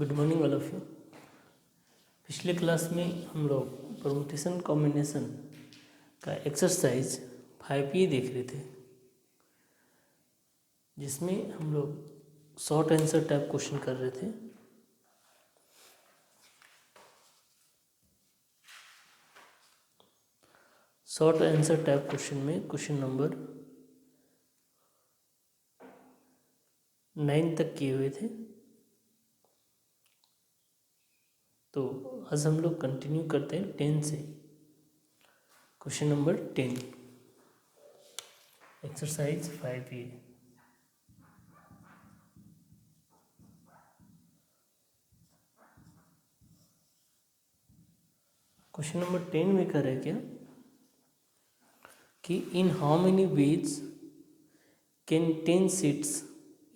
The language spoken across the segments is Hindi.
Good morning all of you. पिछले क्लास में हम लोग परमुटेशन कॉम्बिनेशन का एक्सरसाइज 5A देख रहे थे, जिसमें हम लोग शॉर्ट आंसर टाइप क्वेश्चन कर रहे थे। शॉर्ट आंसर टाइप क्वेश्चन में क्वेश्चन नंबर 9 तक किए हुए थे। तो आज हम लोग कंटिन्यू करते हैं 10 से। Question number 10, exercise 5A। Question number 10 में कह रहे क्या कि in how many ways can 10 seats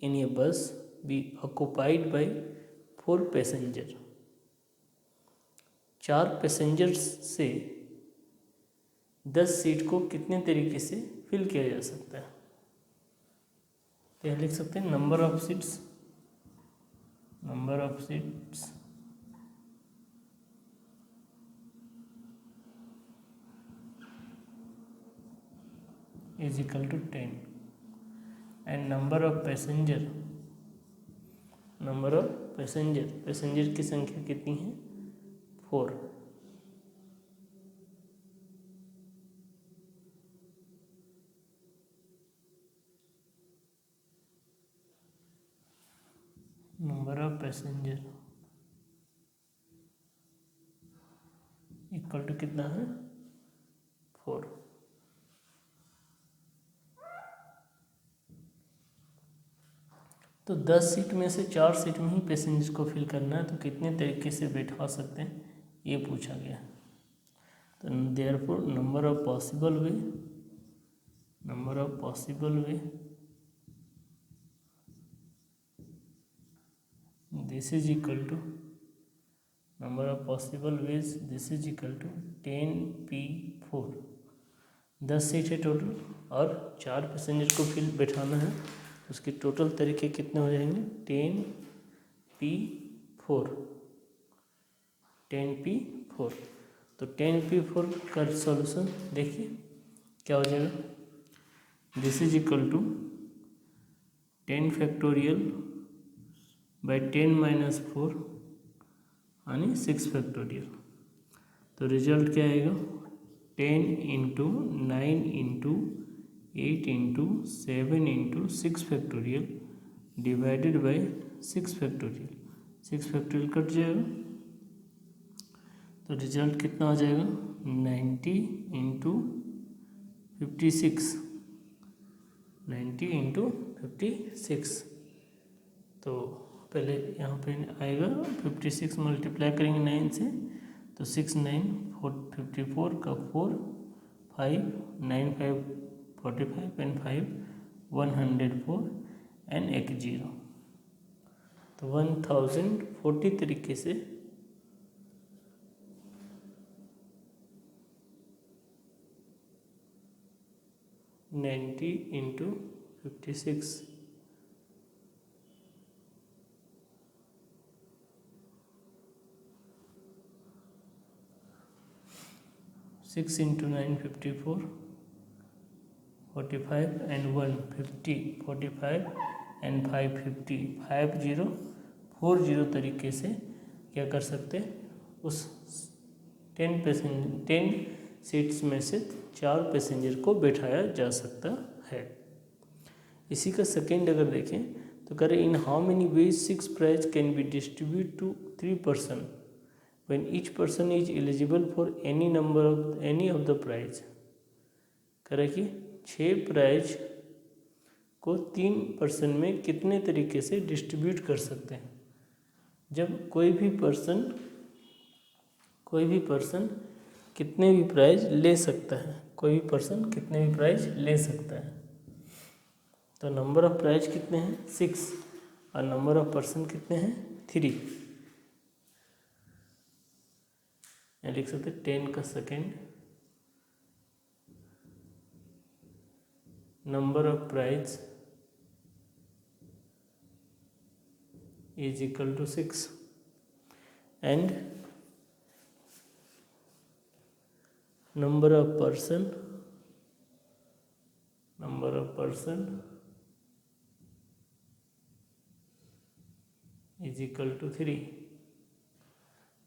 in a bus be occupied by 4 passenger. 4 passengers से 10 सीट को कितने तरीके से फिल किया जा सकता है। तो यहाँ लिख सकते हैं number of seats is equal to 10 and number of passenger की संख्या कितनी है 4। Number of passenger equal to कितना है 4। तो 10 सीट में से 4 सीट में ही पैसेंजर को फिल करना है, तो कितने तरीके से बैठा सकते हैं ये पूछा गया। तो therefore number of possible way this is equal to number of possible ways this is equal to 10p4। 10 seat है टोटल और 4 पैसेंजर को फिल बैठाना है, उसके टोटल तरीके कितने हो जाएंगे 10p4। तो 10p4 का सॉल्यूशन देखिए क्या हो जाएगा। This is equal to 10 factorial by 10 minus 4 यानी 6 फैक्टोरियल। तो रिजल्ट क्या आएगा 10 into 9 into 8 into 7 into 6 factorial divided by 6 factorial. 6 factorial cut जाएगा तो रिजल्ट कितना हो जाएगा 90 इंटू 56। 90 इंटू 56। तो पहले यहाँ पे आएगा 56 मल्टीप्लाई करेंगे 9 से, तो 6 9 54 का 4 5 9 5 45 एंड 5 104 एंड एक 0। तो 1040 तरीके से इंटू 56 6 इंटू 9 54 45 एंड 1 50 45 एंड 5 50 5040 तरीके से क्या कर सकते हैं, उस 10 सीट्स में से 4 पैसेंजर को बैठाया जा सकता है। इसी का सेकेंड अगर देखें तो करें in how many ways 6 prize can be distribute to 3 person when each person is eligible for any of the prize। करें कि 6 प्राइज को 3 पर्सन में कितने तरीके से डिस्ट्रीब्यूट कर सकते हैं। जब कोई भी पर्सन कितने भी प्राइज ले सकता है, तो नंबर ऑफ प्राइज कितने हैं 6 और नंबर ऑफ पर्सन कितने हैं 3। लिख सकते 10 का second number of prize is equal to 6 and number of person is equal to 3।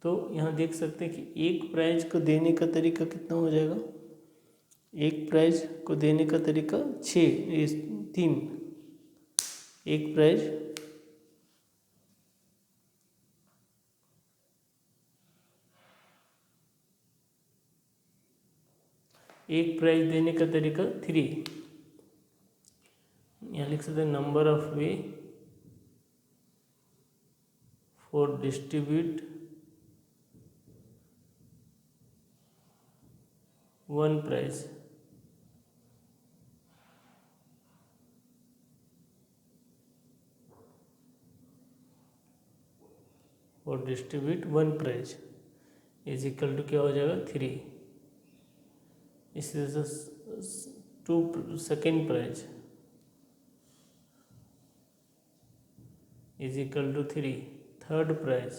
तो यहाँ देख सकते हैं कि एक प्राइज को देने का तरीका कितना हो जाएगा। एक प्राइज को देने का तरीका 3। एक प्राइज देने का तरीका 3। यहाँ लिख सकते हैं number of way for distribute one prize. और distribute one prize is equal to क्या हो जाएगा 3। इस तरह से 2 second prize is equal to 3। Third prize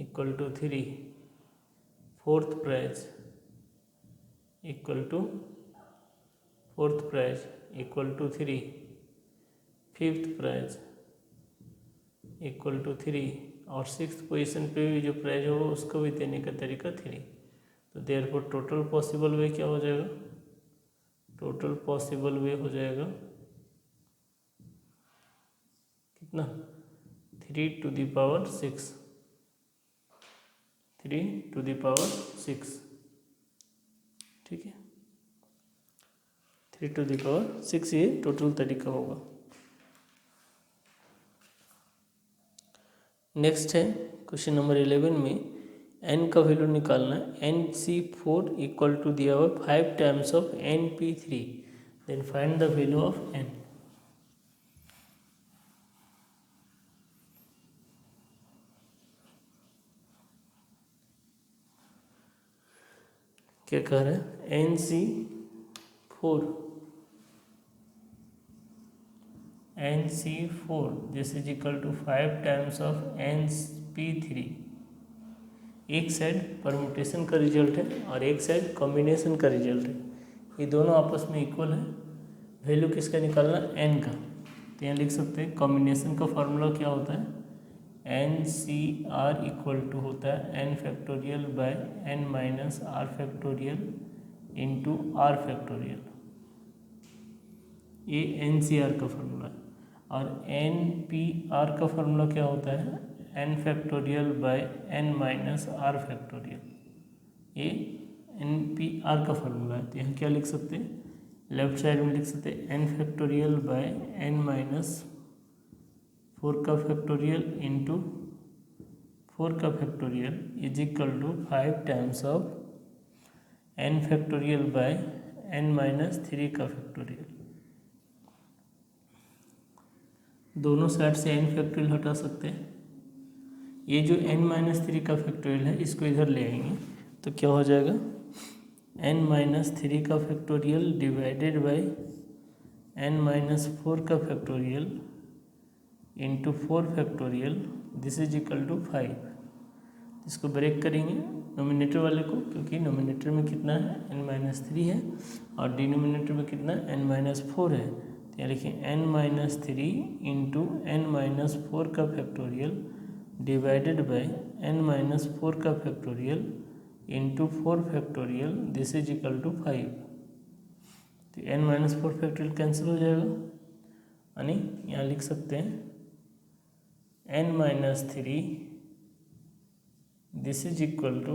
equal to 3। Fourth prize equal to 3। Fifth prize equal to 3। और सिक्स्थ पोजीशन पे भी जो प्राइज होगा उसको भी देने का तरीका 3। तो देयरफॉर टोटल पॉसिबल वे क्या हो जाएगा। टोटल पॉसिबल वे हो जाएगा कितना 3 to the power 6। 3 to the power 6। ठीक है 3 to the power 6 ये टोटल तरीका होगा। नेक्स्ट है क्वेश्चन नंबर 11 में n का वैल्यू निकालना है। NC4 इक्वल टू दिया हुआ 5 times of NP3। Then find the value of n। क्या कह रहा है NC4 this is equal to 5 times of NP3। एक साइड परमुटेशन का रिजल्ट है और एक साइड कॉम्बिनेशन का रिजल्ट है। ये दोनों आपस में इक्वल है। वैल्यू किसका निकालना n का। तो यहाँ लिख सकते हैं कॉम्बिनेशन का फॉर्मूला क्या होता है NCR इक्वल टू होता है n factorial by n minus r factorial into r factorial. ये NCR का फॉर्मूला है। और NPR का फॉर्मूला क्या होता है n factorial by n minus r factorial. ये NPR का फॉर्मूला है। तो यहाँ क्या लिख सकते हैं लेफ्ट साइड में लिख सकते हैं n factorial by n minus 4 का फैक्टोरियल इंटू 4 का factorial is equal to 5 times of n factorial by n minus 3 का फैक्टोरियल। दोनों साइड से n फैक्टोरियल हटा सकते हैं। ये जो n माइनस 3 का फैक्टोरियल है इसको इधर ले आएंगे तो क्या हो जाएगा n माइनस 3 का factorial divided by n minus 4 का factorial into 4 factorial this is equal to 5। इसको ब्रेक करेंगे नोमिनेटर वाले को, क्योंकि नोमिनेटर में कितना है n माइनस 3 है और डिनोमिनेटर में कितना n माइनस 4 है। तो यहाँ लिखिए n minus 3 into n minus 4 का factorial divided by n minus 4 का factorial into 4 factorial this is equal to 5। तो n माइनस 4 फैक्टोरियल कैंसिल हो जाएगा यानी यहाँ लिख सकते हैं n minus 3 this is equal to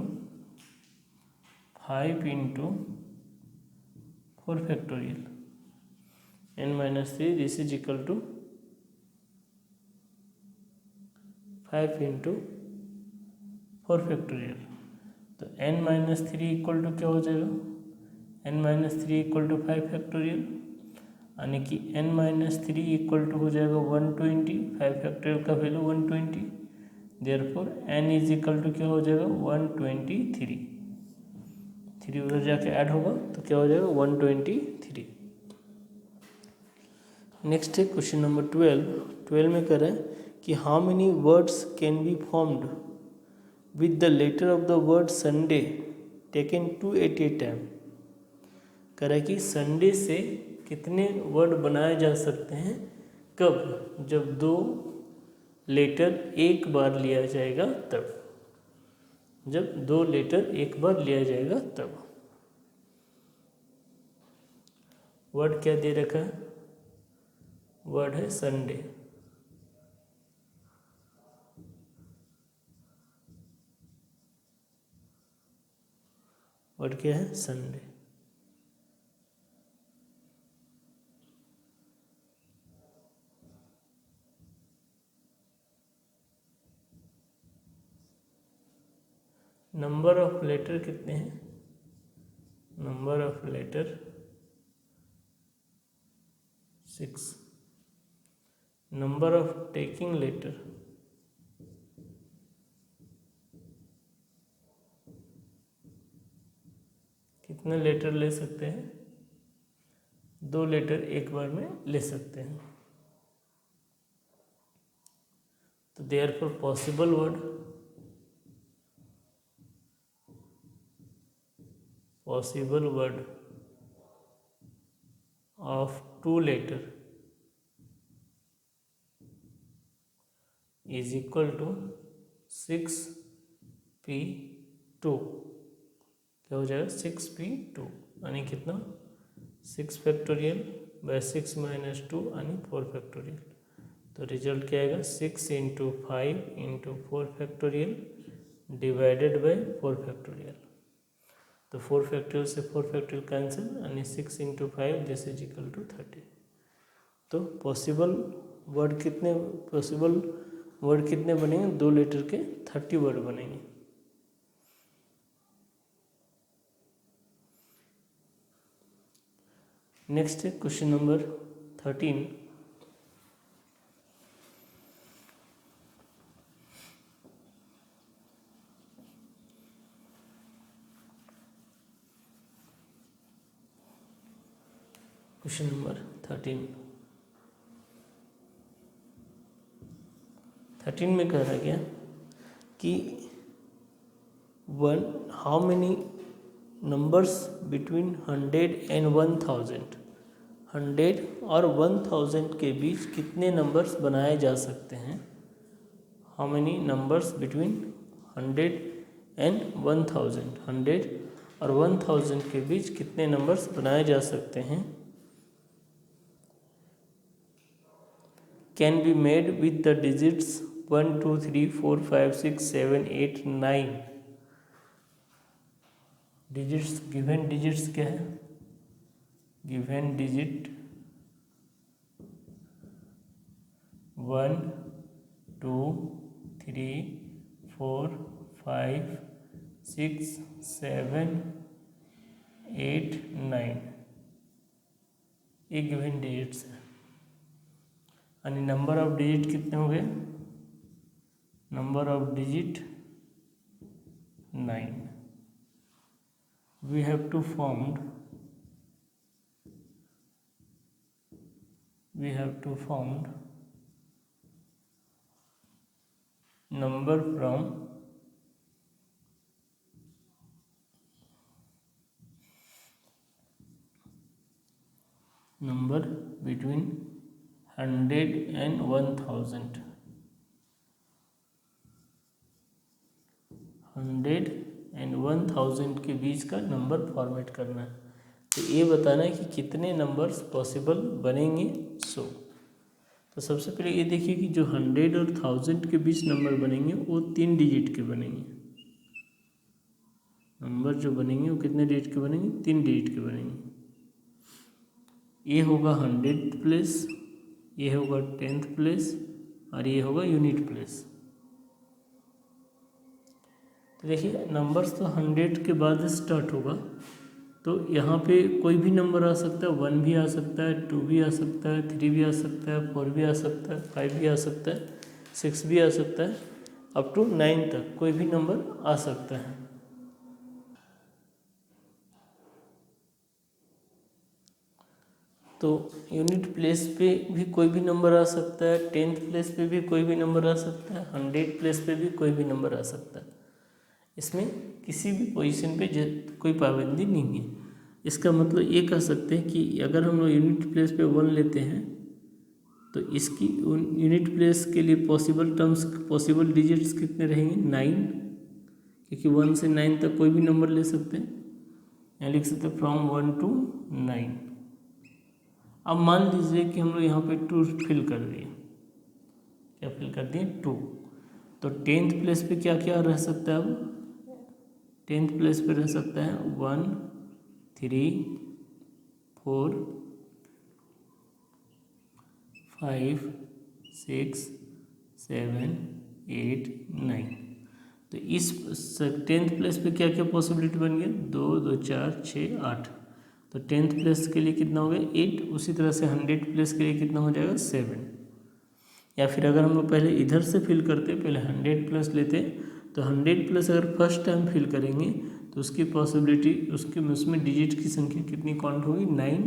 5 into 4 factorial. n minus 3 this is equal to 5 into 4 factorial. तो n माइनस 3 इक्वल टू क्या हो जाएगा n minus 3 equal to 5 factorial यानी कि n माइनस 3 इक्वल टू हो जाएगा 120। 5 फैक्टोरियल का value 120। Therefore n is equal to क्या हो जाएगा 123। 3 उधर जाके ऐड होगा तो क्या हो जाएगा 123। नेक्स्ट है क्वेश्चन नंबर 12 में कह रहा है कि how many words can be formed with the letter of the word Sunday taken two at a time. कह रहा है कि संडे से कितने वर्ड बनाए जा सकते हैं, कब, जब दो लेटर एक बार लिया जाएगा तब, जब दो लेटर एक बार लिया जाएगा तब। वर्ड क्या दे रखा है, वर्ड है संडे। वर्ड क्या है, संडे। नंबर ऑफ लेटर कितने हैं, number of letter 6। Number of taking letter कितने लेटर ले सकते हैं, 2 लेटर एक बार में ले सकते हैं। तो therefore possible word, possible word of 2 letter is equal to 6p2। क्या हो जाएगा, 6p2 यानी कितना, 6 फैक्टोरियल बाय 6 माइनस 2 यानी 4 फैक्टोरियल। तो रिजल्ट क्या आएगा, 6 into 5 into 4 factorial divided by 4 factorial. तो 4 फैक्टोरियल से 4 फैक्टोरियल कैंसिल यानी 6 into 5 this is equal to 30। तो पॉसिबल वर्ड कितने, पॉसिबल वर्ड कितने बनेंगे, 2 लेटर के 30 वर्ड बनेंगे। नेक्स्ट है क्वेश्चन नंबर 13। क्वेश्चन नंबर 13 में कह रहा गया कि how many numbers between 100 and 1000, 100 और 1000 के बीच कितने नंबर्स बनाए जा सकते हैं। How many numbers between 100 and 1000, 100 और 1000 के बीच कितने नंबर्स बनाए जा सकते हैं। Can be made with the digits 1 2 3 4 5 6 7 8 9। Digits, given digits क्या है, गिवन डिजिट 1 2 3 4 5 6 7 8 9 ये गिवन डिजिट्स है। यानी नंबर ऑफ डिजिट कितने हो गए, number of digit 9। we have to formed number from number between 100 and 1000, 100 and 1000 के बीच का नंबर फॉर्मेट करना है। तो ये बताना है कि कितने नंबर्स पॉसिबल बनेंगे। तो सबसे पहले ये देखिए कि जो 100 और 1000 के बीच नंबर बनेंगे वो 3 डिजिट के बनेंगे। नंबर जो बनेंगे वो कितने डिजिट के बनेंगे, 3 डिजिट के बनेंगे। ये होगा 100th प्लेस, ये होगा 10th प्लेस और ये होगा यूनिट प्लेस। तो देखिए नंबर्स तो 100 के बाद स्टार्ट होगा, तो यहाँ पे कोई भी नंबर आ सकता है, 1 भी आ सकता है, 2 भी आ सकता है, 3 भी आ सकता है, 4 भी आ सकता है, 5 भी आ सकता है, 6 भी आ सकता है, अप टू 9 तक कोई भी नंबर आ सकता है। तो यूनिट प्लेस पे भी कोई भी नंबर आ सकता है, 10th प्लेस पे भी कोई भी नंबर आ सकता है, 100 प्लेस पे भी कोई भी नंबर आ सकता है। इसमें किसी भी पोजीशन पे कोई पाबंदी नहीं है। इसका मतलब ये कह सकते हैं कि अगर हम लोग यूनिट प्लेस पे 1 लेते हैं तो इसकी यूनिट प्लेस के लिए पॉसिबल डिजिट्स कितने रहेंगे, 9, क्योंकि 1 से 9 तक कोई भी नंबर ले सकते हैं। यहाँ लिख सकते हैं फ्रॉम 1 to 9। अब मान लीजिए कि हम लोग यहाँ पे 2 फिल कर दिए। क्या फिल कर दिए, 2। तो 10th प्लेस पे क्या क्या रह सकता है, अब 10th प्लेस पे रह सकता है 1, 3, 4, 5, 6, 7, 8, 9। तो इस 10th प्लेस पे क्या क्या पॉसिबिलिटी बन गया, 2, 2, 4, 6, 8। तो 10th प्लेस के लिए कितना हो गया, 8। उसी तरह से 100 प्लेस के लिए कितना हो जाएगा, 7। या फिर अगर हम लोग पहले इधर से फिल करते, पहले 100 प्लस लेते, तो 100 प्लस अगर फर्स्ट टाइम फिल करेंगे तो उसकी पॉसिबिलिटी उसमें डिजिट की संख्या कितनी काउंट होगी, 9।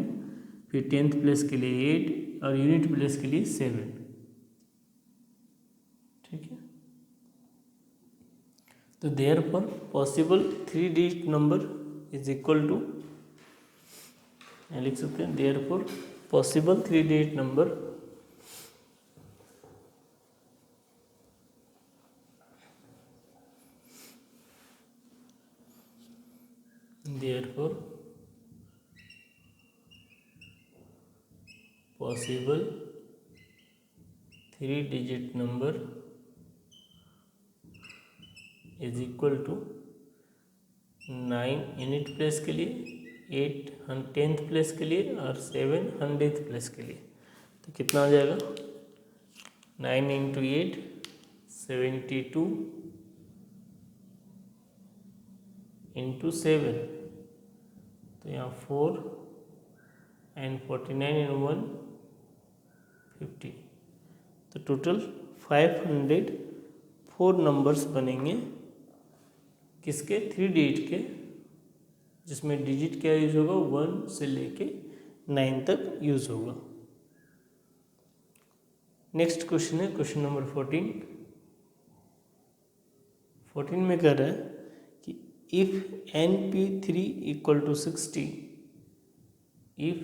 फिर 10th प्लेस के लिए 8 और यूनिट प्लेस के लिए 7। ठीक है। तो therefore possible 3 digit number is equal to, लिख सकते हैं therefore possible 3 digit number possible 3 digit number is equal to 9 unit place के लिए, 8 10th प्लेस के लिए और 7 100th प्लेस के लिए। तो कितना आ जाएगा, 9 × 8 72 × 7। तो यहाँ 4 एंड 49 × 1 50। तो टोटल 504 नंबर्स बनेंगे किसके, 3 डिजिट के, जिसमें डिजिट क्या यूज होगा, 1 से लेके 9 तक यूज होगा। नेक्स्ट क्वेश्चन है क्वेश्चन नंबर 14। 14 में कह रहा है कि if NP3 equal to 60, if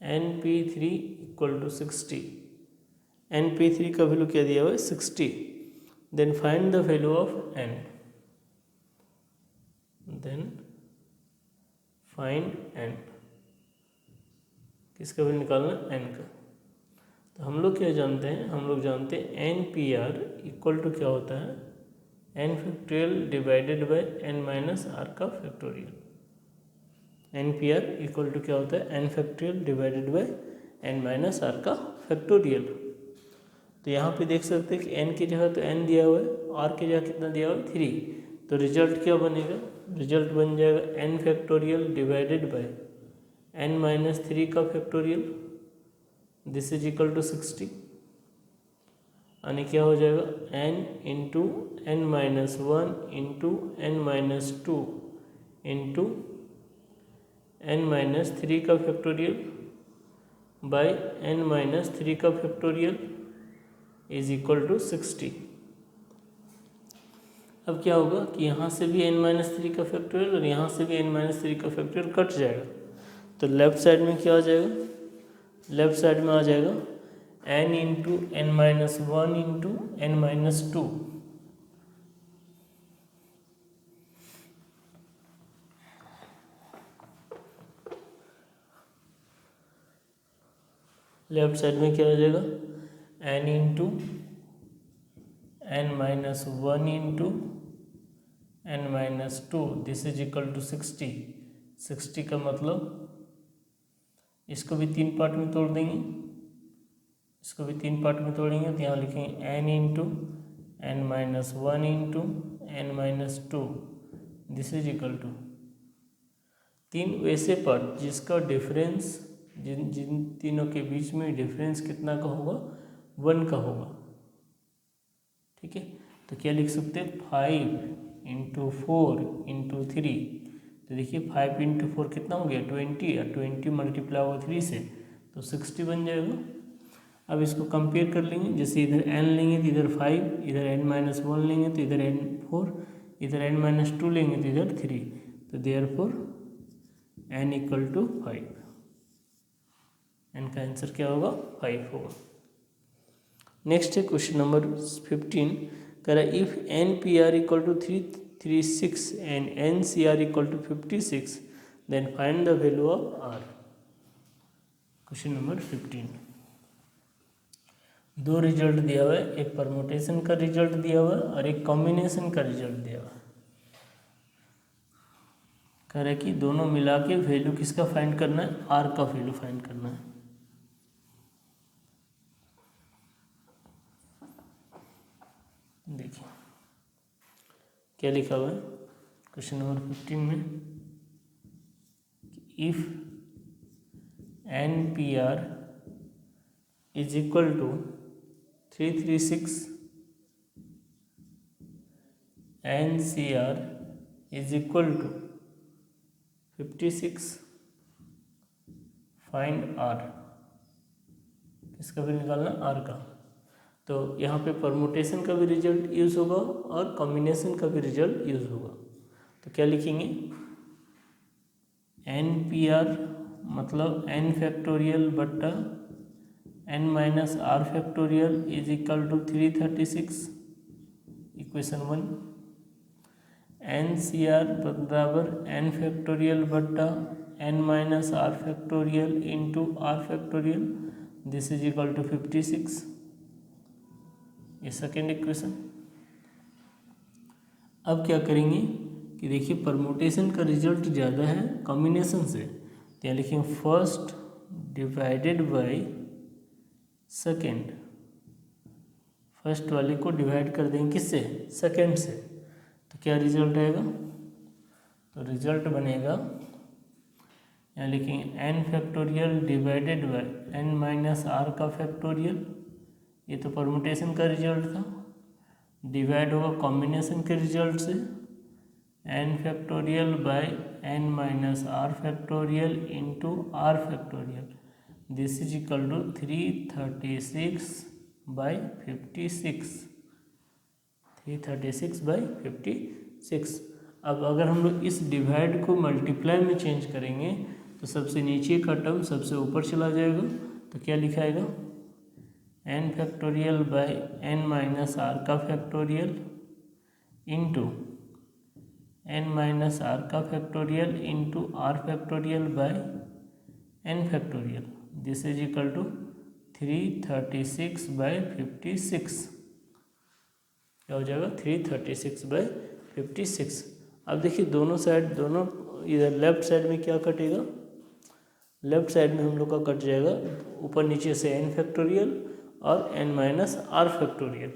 NP3 equal to 60, NP3 का वैल्यू क्या दिया हुआ है, 60, then find the value of N, then find N। किसका वैल्यू निकालना, N का। तो हम लोग क्या जानते हैं, हम लोग जानते हैं NPR इक्वल टू क्या होता है, N factorial divided by N minus R का फैक्टोरियल। NPR इक्वल टू क्या होता है, N factorial divided by N minus R का फैक्टोरियल। तो यहाँ पे देख सकते हैं कि N की जगह तो N दिया हुआ है, R की जगह कितना दिया हुआ है, 3। तो रिजल्ट क्या बनेगा, रिजल्ट बन जाएगा N factorial divided by N minus 3 का factorial, this is equal to 60। यानी क्या हो जाएगा, N into N minus 1 into N minus 2 into N minus 3 का फैक्टोरियल बाय N माइनस 3 का फैक्टोरियल इज इक्वल टू 60। अब क्या होगा कि यहाँ से भी N माइनस 3 का फैक्टोरियल और यहाँ से भी N माइनस 3 का फैक्टोरियल कट जाएगा। तो लेफ्ट साइड में क्या आ जाएगा, लेफ्ट साइड में आ जाएगा N into N minus 1 into N minus 2। Left side में क्या आ जाएगा, N into N minus 1 into N minus 2, this is equal to 60। 60 का मतलब इसको भी 3 पार्ट में तोड़ देंगे, इसको भी 3 पार्ट में तोड़ेंगे। तो यहाँ लिखेंगे N into N minus 1 into N minus 2, this is equal to 3 वैसे पार्ट जिसका डिफरेंस, जिन तीनों के बीच में डिफरेंस कितना का होगा, 1 का होगा। ठीक है। तो क्या लिख सकते हैं, 5 इंटू 4 इंटू 3, तो देखिए 5 इंटू 4 कितना हो गया 20, और 20 मल्टीप्लाई होगा 3 से तो 60 बन जाएगा। अब इसको कंपेयर कर लेंगे, जैसे इधर n लेंगे तो इधर 5, इधर n-1 लेंगे तो इधर n4, इधर n-2 लेंगे तो इधर 3, तो therefore n equal to 5, n का आंसर क्या होगा 5 होगा। नेक्स्ट है क्वेश्चन नंबर 15, कह रहा है if N P R equal to 336 and N C R equal to 56 then find the value of R. Question number 15, दो रिजल्ट दिया हुआ है, एक परमुटेशन का रिजल्ट दिया हुआ है और एक कॉम्बिनेशन का रिजल्ट दिया हुआ है। कह रहा है कि दोनों मिला के वैल्यू किसका फाइंड करना है, आर का वैल्यू फाइंड करना है। देखिए क्या लिखा हुआ है क्वेश्चन नंबर 15 में, if N P R is equal to 336 N C R is equal to 56 find R. किसका भी निकालना, आर का। तो यहाँ पे परमुटेशन का भी रिजल्ट यूज़ होगा और कॉम्बिनेशन का भी रिजल्ट यूज़ होगा। तो क्या लिखेंगे, एन पी आर मतलब एन फैक्टोरियल बट्टा N minus R factorial is equal to 336, equation 1। N C R बराबर एन फैक्टोरियल बट्टा N minus R factorial into are factorial, this is equal to 56, ये सेकेंड इक्वेशन। अब क्या करेंगे कि देखिए परमुटेशन का रिजल्ट ज़्यादा है कॉम्बिनेशन से, तो यहाँ लिखेंगे first divided by second. First वाले को डिवाइड कर देंगे किससे, सेकेंड से, तो क्या रिजल्ट आएगा, तो रिजल्ट बनेगा यहाँ लिखेंगे N factorial divided by N minus are का फैक्टोरियल, ये तो परमुटेशन का रिजल्ट था, डिवाइड होगा कॉम्बिनेशन के रिजल्ट से, N factorial by N minus R factorial into are factorial, this is equal to 336 by 56, 336 by 56। अब अगर हम लोग इस डिवाइड को मल्टीप्लाई में चेंज करेंगे तो सबसे नीचे का टर्म सबसे ऊपर चला जाएगा, तो क्या लिखाएगा, n factorial by N minus are का factorial into n minus are का factorial into are factorial by n factorial, this is equal to 336 by 56, क्या हो जाएगा 336 बाई 56। अब देखिए दोनों साइड, दोनों इधर लेफ्ट साइड में क्या कटेगा, लेफ्ट साइड में हम लोग का कट जाएगा ऊपर नीचे से एन फैक्टोरियल और एन माइनस आर फैक्टोरियल।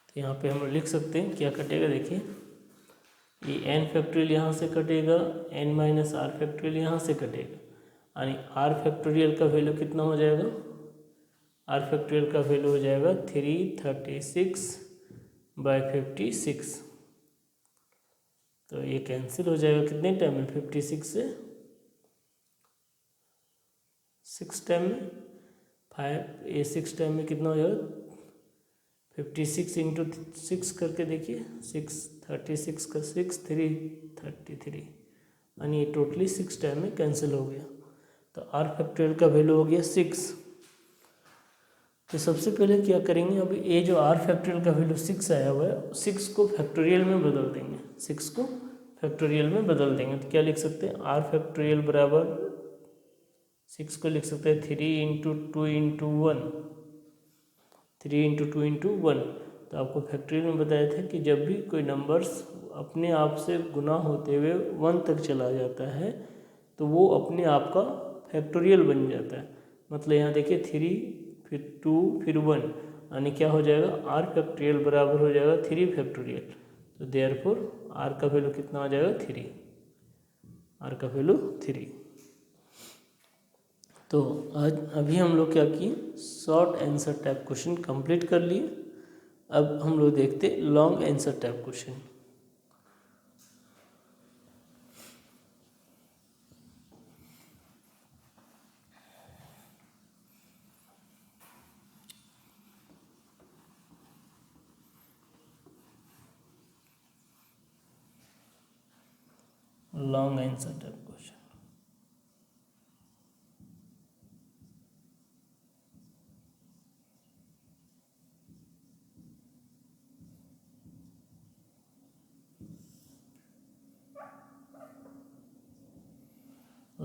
तो यहाँ पे हम लिख सकते हैं क्या कटेगा, देखिए ये एन फैक्टोरियल यहाँ से कटेगा, एन माइनस आर फैक्टोरियल यहाँ से कटेगा, यानी आर फैक्टोरियल का वैल्यू कितना हो जाएगा, आर फैक्टोरियल का वैल्यू हो जाएगा 336 बाई 56। तो ये कैंसिल हो जाएगा कितने टाइम में, 56 से 6 टाइम में, 5 ये 6 टाइम में कितना हो जाएगा, 56 इंटू 6 करके देखिए, 6 36 का 6 333, यानी ये टोटली 6 टाइम में कैंसिल हो गया। तो आर फैक्टोरियल का वैल्यू हो गया 6। तो सबसे पहले क्या करेंगे, अभी ये जो आर फैक्टोरियल का वैल्यू 6 आया हुआ है, 6 को फैक्टोरियल में बदल देंगे, 6 को फैक्टोरियल में बदल देंगे। तो क्या लिख सकते हैं, आर फैक्टोरियल बराबर 6 को लिख सकते हैं 3 इंटू 2 इंटू 1, 3 इंटू 2 इंटू 1। तो आपको फैक्टोरियल में बताया था कि जब भी कोई नंबर्स अपने आप से गुना होते हुए 1 तक चला जाता है तो वो अपने आप का फैक्टोरियल बन जाता है। मतलब यहाँ देखिए 3 फिर 2 फिर 1, यानी क्या हो जाएगा, आर फैक्टोरियल बराबर हो जाएगा 3 फैक्टोरियल। तो देयरफॉर आर का वैल्यू कितना हो जाएगा 3, आर का वैल्यू 3। तो आज अभी हम लोग क्या किए, short answer type question complete कर लिए। अब हम लोग देखते long answer type question. Long answer type question.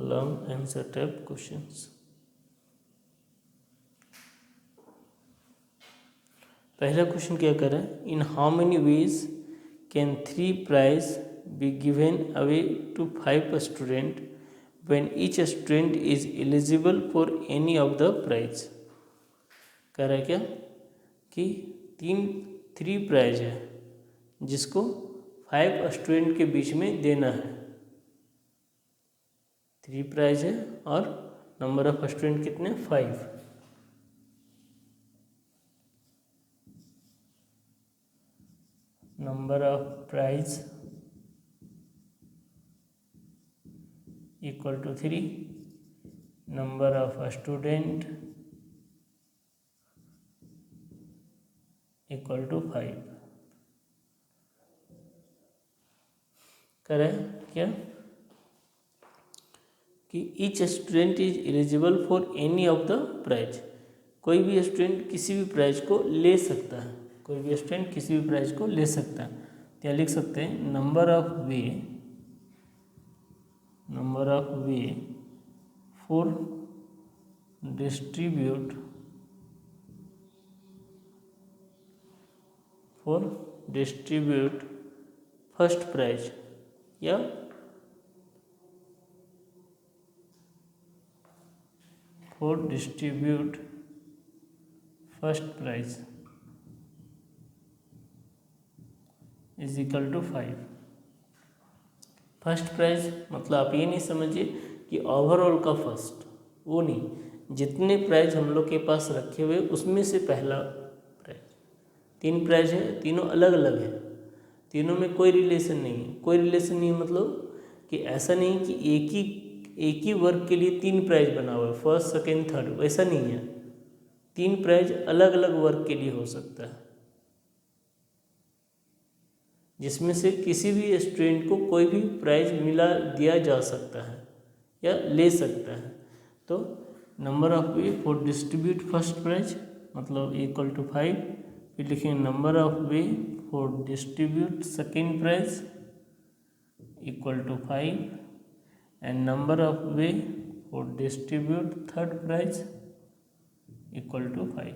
Long answer type questions. पहला क्वेश्चन क्या कर रहा है, in how many ways can 3 prize be given away to 5 student when each student is eligible for any of the prize. कह रहा है क्या कि 3 प्राइज है जिसको 5 स्टूडेंट के बीच में देना है। 3 प्राइज है और नंबर ऑफ स्टूडेंट कितने, 5। Number of prize equal to 3, number of student equal to 5। करें क्या कि each student is eligible for any of the prize. कोई भी स्टूडेंट किसी भी प्राइज को ले सकता है, कोई भी स्टूडेंट किसी भी प्राइज को ले सकता है। तो यहाँ लिख सकते हैं number of way for distribute first prize या for distribute first prize is equal to 5। First prize मतलब आप ये नहीं समझिए कि ओवरऑल का फर्स्ट, वो नहीं, जितने प्राइज हम लोग के पास रखे हुए उसमें से पहला प्राइज। 3 प्राइज है, तीनों अलग अलग है, तीनों में कोई रिलेशन नहीं है। कोई रिलेशन नहीं मतलब कि ऐसा नहीं कि एक ही वर्ग के लिए 3 प्राइज बना हुआ है, फर्स्ट सेकेंड थर्ड, वैसा नहीं है। 3 प्राइज अलग अलग वर्ग के लिए हो सकता है, जिसमें से किसी भी स्टूडेंट को कोई भी प्राइज दिया जा सकता है या ले सकता है। तो number of way for distribute first prize मतलब इक्वल टू 5। फिर लिखेंगे number of way for distribute second prize equal to 5 and number of way for distribute third prize equal to 5।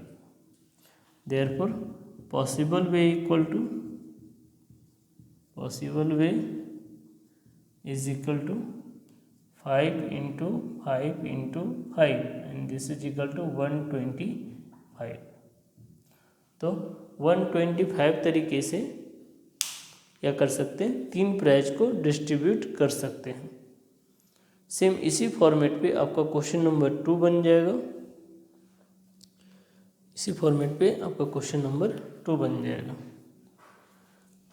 Therefore possible way is equal to 5 into 5 into 5 and this is equal to 125। तो 125 तरीके से क्या कर सकते हैं, 3 प्राइज को डिस्ट्रीब्यूट कर सकते हैं। सेम इसी फॉर्मेट पे आपका क्वेश्चन नंबर 2 बन जाएगा। इसी फॉर्मेट पे आपका क्वेश्चन नंबर 2 बन जाएगा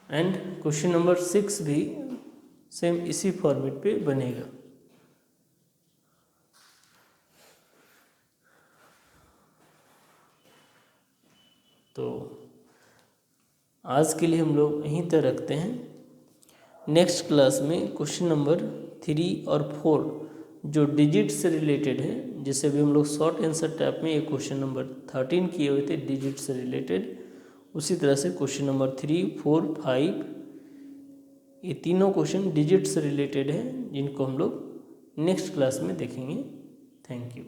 एंड क्वेश्चन नंबर 6 भी सेम इसी फॉर्मेट पे बनेगा। तो आज के लिए हम लोग यहीं तक रखते हैं। नेक्स्ट क्लास में क्वेश्चन नंबर 3 और 4 जो डिजिट से रिलेटेड है, जैसे भी हम लोग शॉर्ट आंसर टाइप में एक क्वेश्चन नंबर 13 किए हुए थे डिजिट से रिलेटेड, उसी तरह से क्वेश्चन नंबर 3, 4, 5 ये तीनों क्वेश्चन डिजिट से रिलेटेड है, जिनको हम लोग नेक्स्ट क्लास में देखेंगे। Thank you.